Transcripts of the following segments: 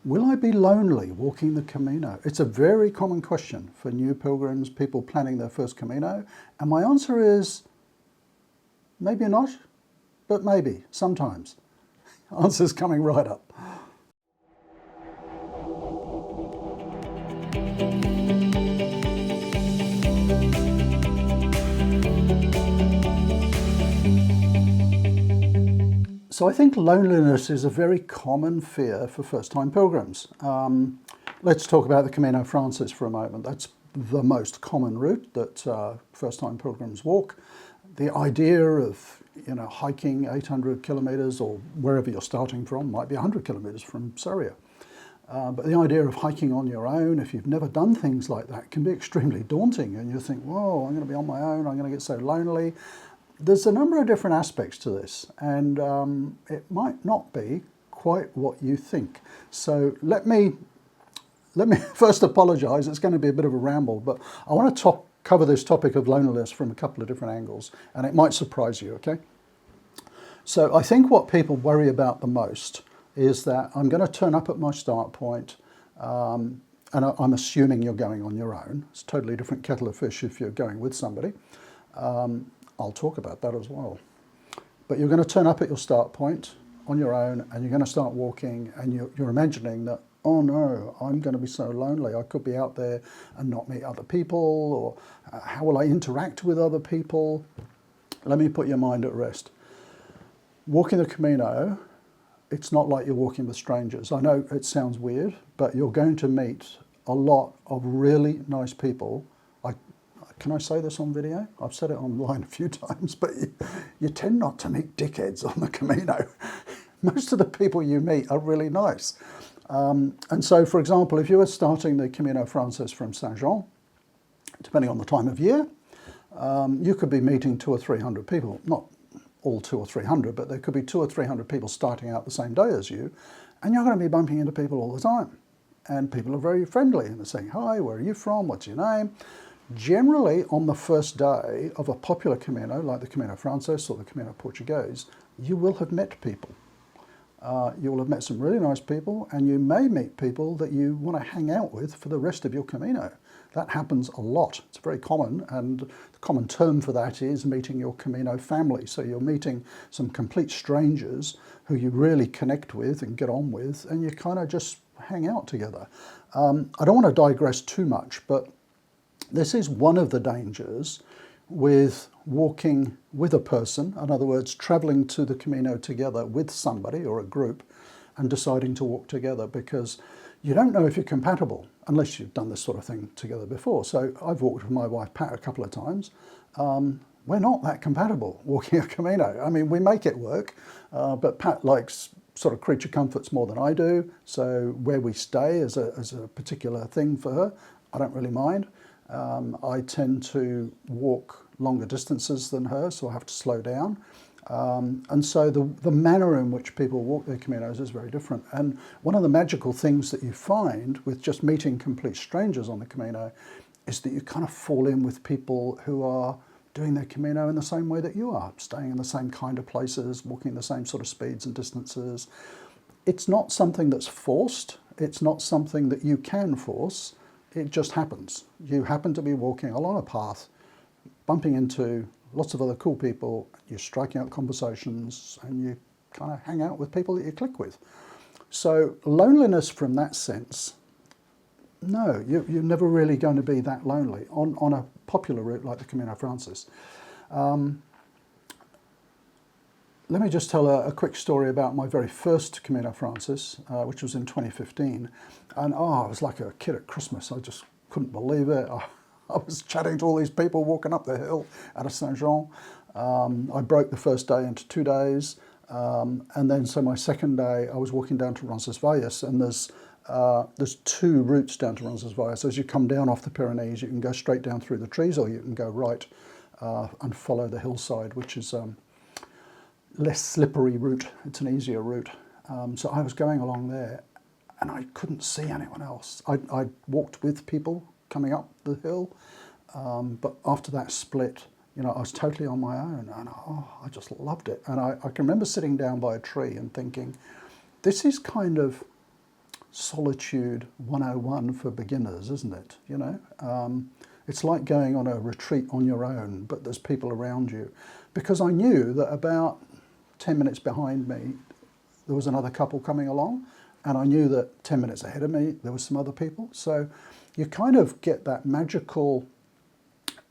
Will I be lonely walking the Camino? It's a very common question for new pilgrims, people planning their first Camino. And my answer is, maybe not, but maybe, sometimes. Answer's coming right up. So I think loneliness is a very common fear for first-time pilgrims. Let's talk about the Camino Frances for a moment. That's the most common route that first-time pilgrims walk. The idea of hiking 800 kilometers, or wherever you're starting from, might be 100 kilometers from Syria. But the idea of hiking on your own, if you've never done things like that, can be extremely daunting. And you think, whoa, I'm going to be on my own, I'm going to get so lonely. There's a number of different aspects to this, and it might not be quite what you think. So let me first apologize. It's going to be a bit of a ramble, but I want to cover this topic of loneliness from a couple of different angles, and it might surprise you, okay? So I think what people worry about the most is that I'm going to turn up at my start point, and I'm assuming you're going on your own. It's a totally different kettle of fish if you're going with somebody. I'll talk about that as well. But you're going to turn up at your start point on your own, and you're going to start walking, and you're imagining that, oh no, I'm going to be so lonely. I could be out there and not meet other people, or how will I interact with other people? Let me put your mind at rest. Walking the Camino, it's not like you're walking with strangers. I know it sounds weird, but you're going to meet a lot of really nice people. Can I say this on video? I've said it online a few times, but you tend not to meet dickheads on the Camino. Most of the people you meet are really nice. And so, for example, if you were starting the Camino Frances from Saint-Jean, depending on the time of year, you could be meeting 200 or 300 people. Not all 200 or 300, but there could be 200 or 300 people starting out the same day as you, and you're going to be bumping into people all the time. And people are very friendly, and they're saying, hi, where are you from? What's your name? Generally, on the first day of a popular Camino, like the Camino Frances or the Camino Portuguese, you will have met people. You will have met some really nice people, and you may meet people that you want to hang out with for the rest of your Camino. That happens a lot. It's very common, and the common term for that is meeting your Camino family. So you're meeting some complete strangers who you really connect with and get on with, and you kind of just hang out together. I don't want to digress too much, but this is one of the dangers with walking with a person, in other words, traveling to the Camino together with somebody or a group and deciding to walk together, because you don't know if you're compatible unless you've done this sort of thing together before. So I've walked with my wife Pat a couple of times. We're not that compatible walking a Camino. I mean, we make it work, but Pat likes sort of creature comforts more than I do. So where we stay is a particular thing for her. I don't really mind. I tend to walk longer distances than her, so I have to slow down. And so the manner in which people walk their Caminos is very different. And one of the magical things that you find with just meeting complete strangers on the Camino is that you kind of fall in with people who are doing their Camino in the same way that you are, staying in the same kind of places, walking the same sort of speeds and distances. It's not something that's forced. It's not something that you can force. It just happens. You happen to be walking along a path, bumping into lots of other cool people, you're striking up conversations, and you kind of hang out with people that you click with. So loneliness from that sense, no, you're never really going to be that lonely on a popular route like the Camino Frances. Let me just tell a quick story about my very first Camino Frances, which was in 2015. And I was like a kid at Christmas. I just couldn't believe it. I was chatting to all these people walking up the hill out of Saint-Jean. I broke the first day into 2 days. And then so my second day, I was walking down to Roncesvalles, and there's two routes down to Roncesvalles. As you come down off the Pyrenees, you can go straight down through the trees, or you can go right and follow the hillside, which is less slippery route. It's an easier route. So I was going along there, and I couldn't see anyone else. I walked with people coming up the hill, but after that split, I was totally on my own, and I just loved it. And I can remember sitting down by a tree and thinking, this is kind of solitude 101 for beginners, isn't it? You know, it's like going on a retreat on your own, but there's people around you. Because I knew that about 10 minutes behind me, there was another couple coming along, and I knew that 10 minutes ahead of me, there were some other people. So you kind of get that magical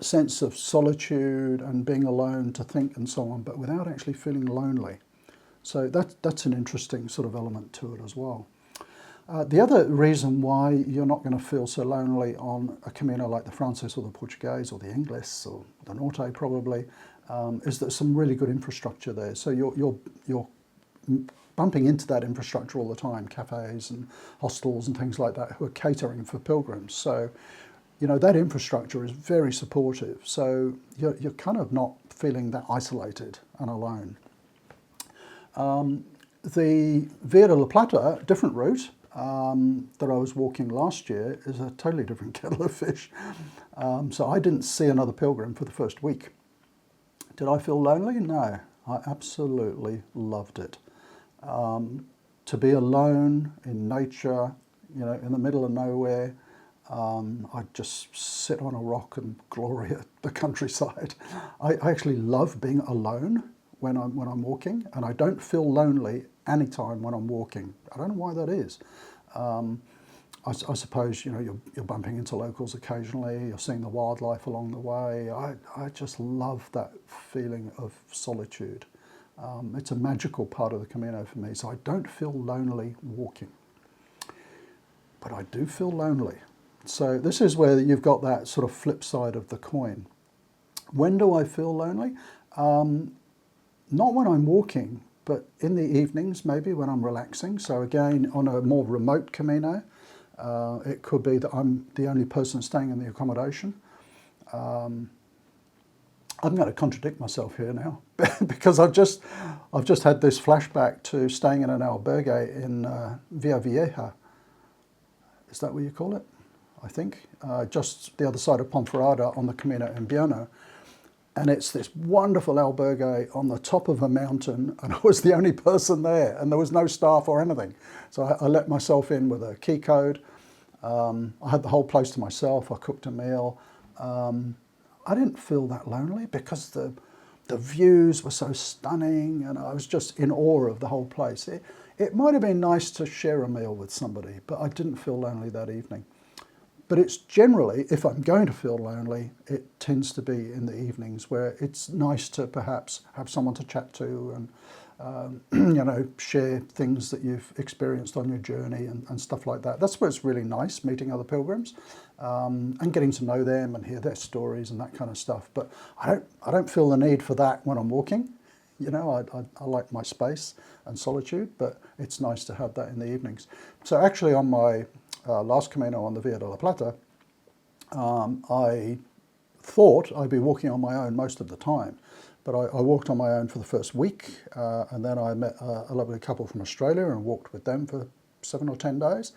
sense of solitude and being alone to think and so on, but without actually feeling lonely. So that's an interesting sort of element to it as well. The other reason why you're not going to feel so lonely on a Camino like the Francis or the Portuguese or the Ingles or the Norte probably, is there's some really good infrastructure there. So you're bumping into that infrastructure all the time, cafes and hostels and things like that who are catering for pilgrims. So, you know, that infrastructure is very supportive. So you're kind of not feeling that isolated and alone. The Via de la Plata, different route, that I was walking last year is a totally different kettle of fish. So I didn't see another pilgrim for the first week. Did I feel lonely? No, I absolutely loved it. To be alone in nature, you know, in the middle of nowhere, I'd just sit on a rock and glory at the countryside. I actually love being alone when I'm walking, and I don't feel lonely anytime when I'm walking. I don't know why that is. I suppose, you know, you're bumping into locals occasionally, you're seeing the wildlife along the way. I just love that feeling of solitude. It's a magical part of the Camino for me, so I don't feel lonely walking. But I do feel lonely. So this is where you've got that sort of flip side of the coin. When do I feel lonely? Not when I'm walking, but in the evenings, maybe when I'm relaxing. So again, on a more remote Camino, it could be that I'm the only person staying in the accommodation. I'm going to contradict myself here now because I've just had this flashback to staying in an albergue in Villa Vieja. Is that what you call it? I think just the other side of Ponferrada on the Camino Invierno. And it's this wonderful albergue on the top of a mountain, and I was the only person there, and there was no staff or anything. So I let myself in with a key code. I had the whole place to myself. I cooked a meal. I didn't feel that lonely because the views were so stunning, and I was just in awe of the whole place. It might have been nice to share a meal with somebody, but I didn't feel lonely that evening. But it's generally, if I'm going to feel lonely, it tends to be in the evenings where it's nice to perhaps have someone to chat to and, you know, share things that you've experienced on your journey and stuff like that. That's where it's really nice, meeting other pilgrims and getting to know them and hear their stories and that kind of stuff. But I don't feel the need for that when I'm walking. You know, I like my space and solitude, but it's nice to have that in the evenings. So actually on my last Camino on the Via de la Plata, I thought I'd be walking on my own most of the time, but I walked on my own for the first week, and then I met a lovely couple from Australia and walked with them for 7 or 10 days.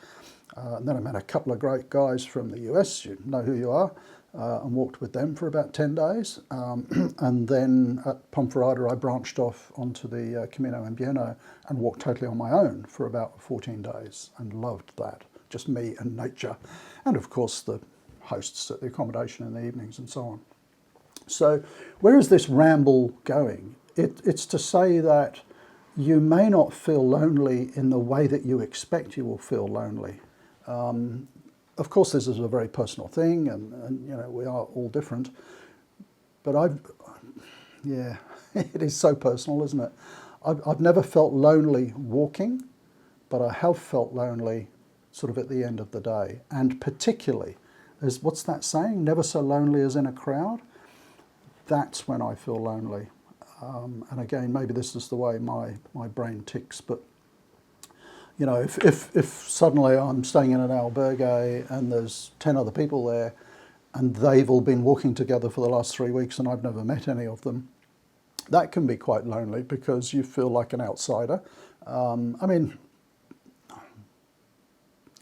And then I met a couple of great guys from the US, you know who you are, and walked with them for about 10 days. And then at Ponferrada, I branched off onto the Camino Invierno and walked totally on my own for about 14 days and loved that. Just me and nature, and of course the hosts at the accommodation in the evenings and so on. So where is this ramble going? It's to say that you may not feel lonely in the way that you expect you will feel lonely. Of course, this is a very personal thing, and you know, we are all different. But yeah, it is so personal, isn't it? I've never felt lonely walking, but I have felt lonely sort of at the end of the day, and particularly, as what's that saying? Never so lonely as in a crowd. That's when I feel lonely. And again, maybe this is the way my brain ticks, but you know, if suddenly I'm staying in an albergue and there's 10 other people there, and they've all been walking together for the last 3 weeks and I've never met any of them, that can be quite lonely because you feel like an outsider. I mean,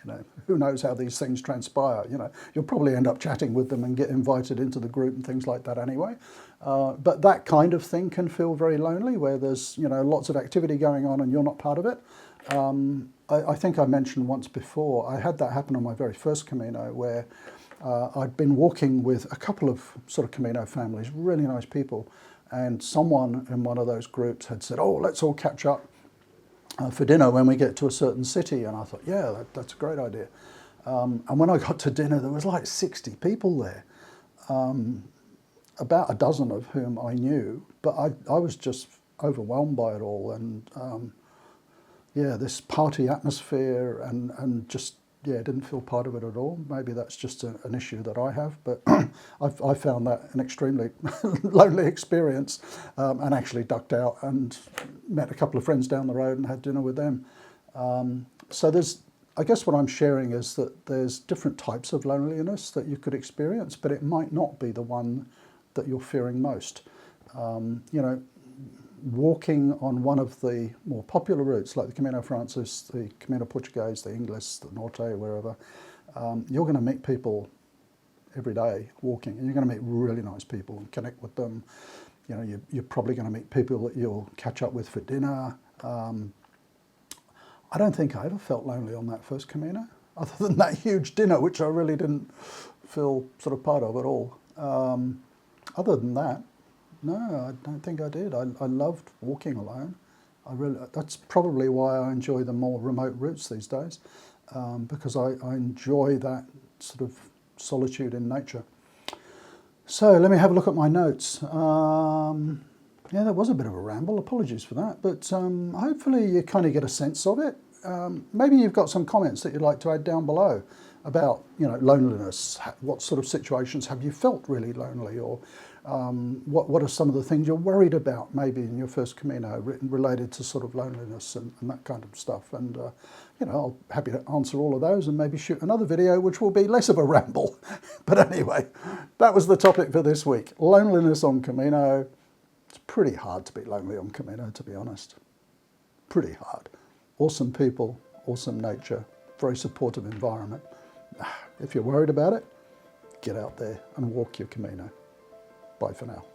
you know, who knows how these things transpire? You know, you'll probably end up chatting with them and get invited into the group and things like that anyway. But that kind of thing can feel very lonely, where there's, you know, lots of activity going on and you're not part of it. I think I mentioned once before, I had that happen on my very first Camino, where I'd been walking with a couple of sort of Camino families, really nice people, and someone in one of those groups had said, oh, let's all catch up for dinner when we get to a certain city. And I thought, yeah, that's a great idea. And when I got to dinner, there was like 60 people there, about a dozen of whom I knew, but I was just overwhelmed by it all. And yeah, this party atmosphere and just, yeah, didn't feel part of it at all. Maybe that's just an issue that I have, but I found that an extremely lonely experience, and actually ducked out and met a couple of friends down the road and had dinner with them. So I guess what I'm sharing is that there's different types of loneliness that you could experience, but it might not be the one that you're fearing most. You know, walking on one of the more popular routes, like the Camino Frances, the Camino Portuguese, the Ingles, the Norte, wherever, you're going to meet people every day walking, and you're going to meet really nice people and connect with them. You know, you're probably going to meet people that you'll catch up with for dinner. I don't think I ever felt lonely on that first Camino, other than that huge dinner, which I really didn't feel sort of part of at all. Other than that, no, I don't think I did. I loved walking alone. That's probably why I enjoy the more remote routes these days, because I enjoy that sort of solitude in nature. So let me have a look at my notes. Yeah, that was a bit of a ramble. Apologies for that, but hopefully you kind of get a sense of it. Maybe you've got some comments that you'd like to add down below about, you know, loneliness. What sort of situations have you felt really lonely, or what are some of the things you're worried about maybe in your first Camino related to sort of loneliness and that kind of stuff. And you know, I'll be happy to answer all of those and maybe shoot another video which will be less of a ramble. But anyway, that was the topic for this week. Loneliness on Camino. It's pretty hard to be lonely on Camino, to be honest. Pretty hard. Awesome people, awesome nature, very supportive environment. If you're worried about it, get out there and walk your Camino. Bye for now.